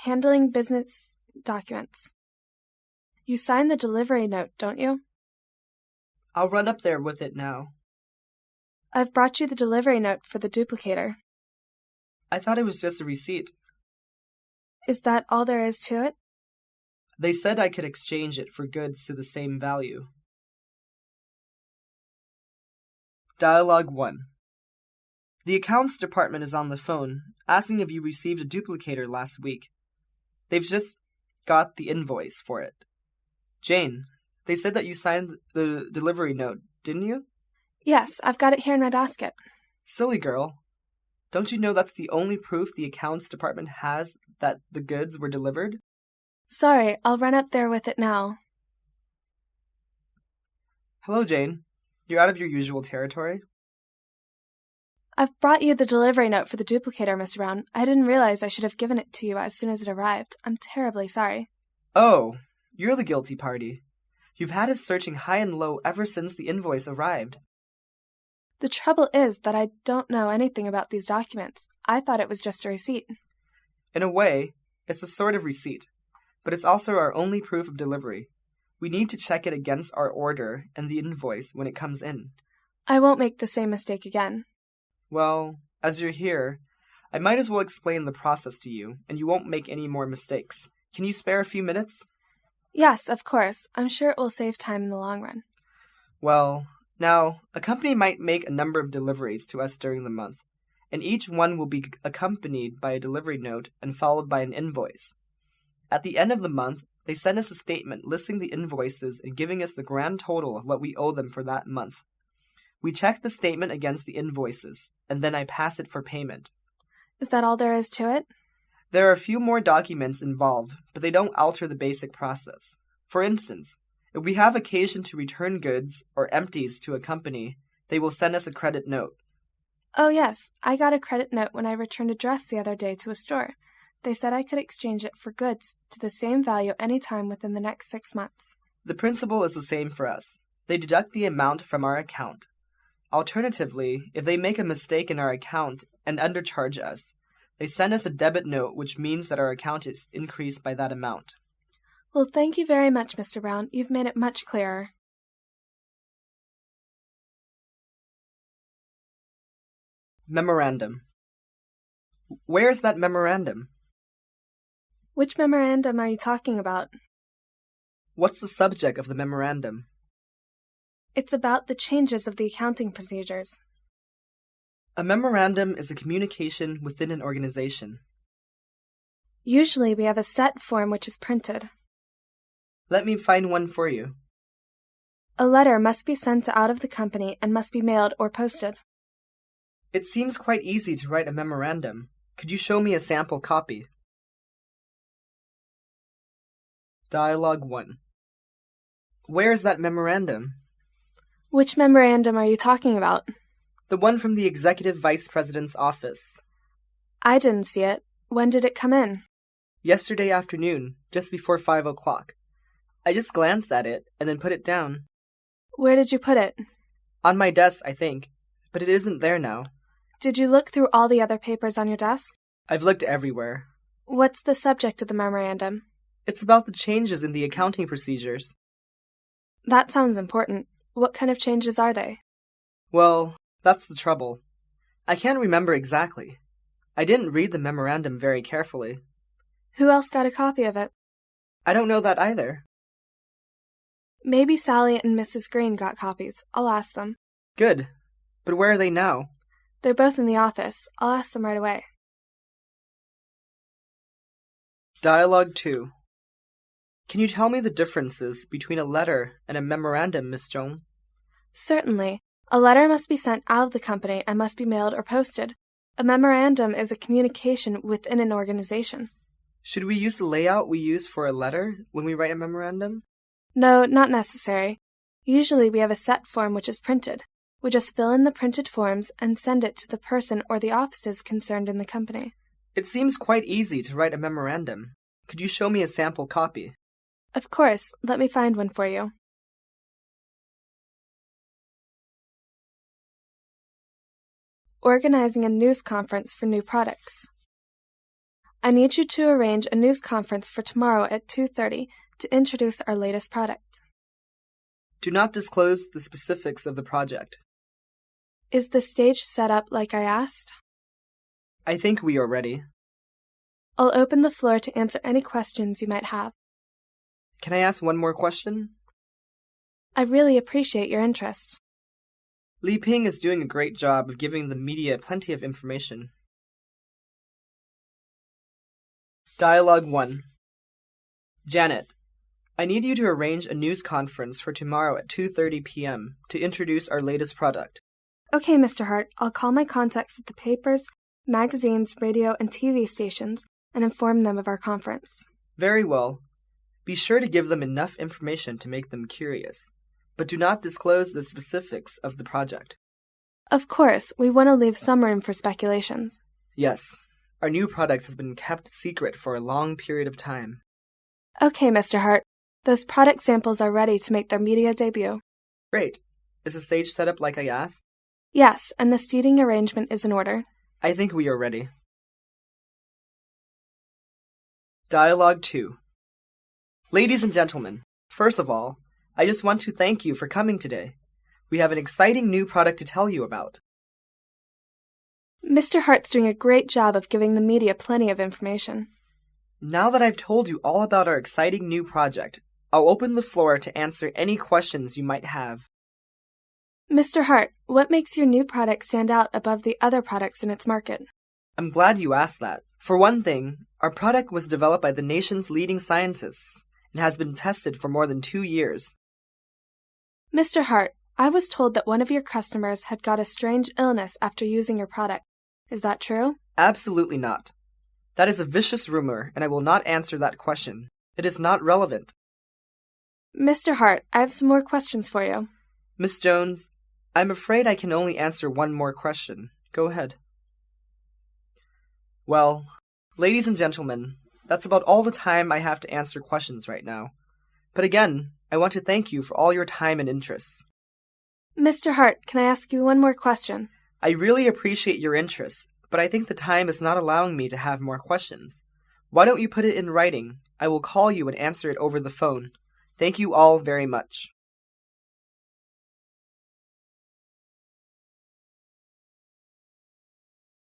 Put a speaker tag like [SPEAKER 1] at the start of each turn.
[SPEAKER 1] handling business documents. You sign the delivery note, don't you?
[SPEAKER 2] I'll run up there with it now.
[SPEAKER 1] I've brought you the delivery note for the duplicator.
[SPEAKER 2] I thought it was just a receipt.
[SPEAKER 1] Is that all there is to it?
[SPEAKER 2] They said I could exchange it for goods to the same value. Dialogue 1. The accounts department is on the phone, asking if you received a duplicator last week. They've just got the invoice for it. Jane, they said that you signed the delivery note, didn't you?
[SPEAKER 1] Yes, I've got it here in my basket.
[SPEAKER 2] Silly girl. Don't you know that's the only proof the accounts department has that the goods were delivered?
[SPEAKER 1] Sorry, I'll run up there with it now.
[SPEAKER 2] Hello, Jane. You're out of your usual territory?
[SPEAKER 1] I've brought you the delivery note for the duplicator, Mr. Brown. I didn't realize I should have given it to you as soon as it arrived. I'm terribly sorry.
[SPEAKER 2] Oh, you're the guilty party. You've had us searching high and low ever since the invoice arrived.
[SPEAKER 1] The trouble is that I don't know anything about these documents. I thought it was just a receipt.
[SPEAKER 2] In a way, it's a sort of receipt, but it's also our only proof of delivery. We need to check it against our order and the invoice when it comes in.
[SPEAKER 1] I won't make the same mistake again.
[SPEAKER 2] Well, as you're here, I might as well explain the process to you, and you won't make any more mistakes. Can you spare a few minutes?
[SPEAKER 1] Yes, of course. I'm sure it will save time in the long run.
[SPEAKER 2] Well, now, a company might make a number of deliveries to us during the month, and each one will be accompanied by a delivery note and followed by an invoice. At the end of the month, they send us a statement listing the invoices and giving us the grand total of what we owe them for that month. We check the statement against the invoices, and then I pass it for payment.
[SPEAKER 1] Is that all there is to it?
[SPEAKER 2] There are a few more documents involved, but they don't alter the basic process. For instance, if we have occasion to return goods or empties to a company, they will send us a credit note.
[SPEAKER 1] Oh yes, I got a credit note when I returned a dress the other day to a store. They said I could exchange it for goods to the same value any time within the next 6 months.
[SPEAKER 2] The principle is the same for us. They deduct the amount from our account. Alternatively, if they make a mistake in our account and undercharge us, they send us a debit note, which means that our account is increased by that amount.
[SPEAKER 1] Well, thank you very much, Mr. Brown. You've made it much clearer.
[SPEAKER 2] Memorandum. Where's that memorandum?
[SPEAKER 1] Which memorandum are you talking about?
[SPEAKER 2] What's the subject of the memorandum?
[SPEAKER 1] It's about the changes of the accounting procedures.
[SPEAKER 2] A memorandum is a communication within an organization.
[SPEAKER 1] Usually we have a set form which is printed.
[SPEAKER 2] Let me find one for you.
[SPEAKER 1] A letter must be sent out of the company and must be mailed or posted.
[SPEAKER 2] It seems quite easy to write a memorandum. Could you show me a sample copy? Dialogue 1. Where's that memorandum?
[SPEAKER 1] Which memorandum are you talking about?
[SPEAKER 2] The one from the Executive Vice President's office.
[SPEAKER 1] I didn't see it. When did it come in?
[SPEAKER 2] Yesterday afternoon, just before 5 o'clock. I just glanced at it and then put it down.
[SPEAKER 1] Where did you put it?
[SPEAKER 2] On my desk, I think, but it isn't there now.
[SPEAKER 1] Did you look through all the other papers on your desk?
[SPEAKER 2] I've looked everywhere.
[SPEAKER 1] What's the subject of the memorandum?
[SPEAKER 2] It's about the changes in the accounting procedures.
[SPEAKER 1] That sounds important. What kind of changes are they?
[SPEAKER 2] Well, that's the trouble. I can't remember exactly. I didn't read the memorandum very carefully.
[SPEAKER 1] Who else got a copy of it?
[SPEAKER 2] I don't know that either.
[SPEAKER 1] Maybe Sally and Mrs. Green got copies. I'll ask them.
[SPEAKER 2] Good. But where are they now?
[SPEAKER 1] They're both in the office. I'll ask them right away.
[SPEAKER 2] Dialogue 2. Can you tell me the differences between a letter and a memorandum, Miss Joan?
[SPEAKER 1] Certainly. A letter must be sent out of the company and must be mailed or posted. A memorandum is a communication within an organization.
[SPEAKER 2] Should we use the layout we use for a letter when we write a memorandum?
[SPEAKER 1] No, not necessary. Usually we have a set form which is printed. We just fill in the printed forms and send it to the person or the offices concerned in the company.
[SPEAKER 2] It seems quite easy to write a memorandum. Could you show me a sample copy?
[SPEAKER 1] Of course. Let me find one for you. Organizing a news conference for new products. I need you to arrange a news conference for tomorrow at 2:30 to introduce our latest product.
[SPEAKER 2] Do not disclose the specifics of the project.
[SPEAKER 1] Is the stage set up like I asked?
[SPEAKER 2] I think we are ready.
[SPEAKER 1] I'll open the floor to answer any questions you might have.
[SPEAKER 2] Can I ask one more question?
[SPEAKER 1] I really appreciate your interest.
[SPEAKER 2] Li Ping is doing a great job of giving the media plenty of information. Dialogue 1. Janet, I need you to arrange a news conference for tomorrow at 2:30 p.m. to introduce our latest product.
[SPEAKER 1] Okay, Mr. Hart, I'll call my contacts at the papers, magazines, radio, and TV stations and inform them of our conference.
[SPEAKER 2] Very well. Be sure to give them enough information to make them curious, but do not disclose the specifics of the project.
[SPEAKER 1] Of course, we want to leave some room for speculations.
[SPEAKER 2] Yes, our new product has been kept secret for a long period of time.
[SPEAKER 1] Okay, Mr. Hart, those product samples are ready to make their media debut.
[SPEAKER 2] Great. Is the stage set up like I asked?
[SPEAKER 1] Yes, and the seating arrangement is in order.
[SPEAKER 2] I think we are ready. Dialogue 2. Ladies and gentlemen, first of all, I just want to thank you for coming today. We have an exciting new product to tell you about.
[SPEAKER 1] Mr. Hart's doing a great job of giving the media plenty of information.
[SPEAKER 2] Now that I've told you all about our exciting new project, I'll open the floor to answer any questions you might have.
[SPEAKER 1] Mr. Hart, what makes your new product stand out above the other products in its market?
[SPEAKER 2] I'm glad you asked that. For one thing, our product was developed by the nation's leading scientists and has been tested for more than 2 years.
[SPEAKER 1] Mr. Hart, I was told that one of your customers had got a strange illness after using your product. Is that true?
[SPEAKER 2] Absolutely not. That is a vicious rumor, and I will not answer that question. It is not relevant.
[SPEAKER 1] Mr. Hart, I have some more questions for you.
[SPEAKER 2] Miss Jones, I'm afraid I can only answer one more question. Go ahead. Well, ladies and gentlemen, that's about all the time I have to answer questions right now. But again, I want to thank you for all your time and interest.
[SPEAKER 1] Mr. Hart, can I ask you one more question?
[SPEAKER 2] I really appreciate your interest, but I think the time is not allowing me to have more questions. Why don't you put it in writing? I will call you and answer it over the phone. Thank you all very much.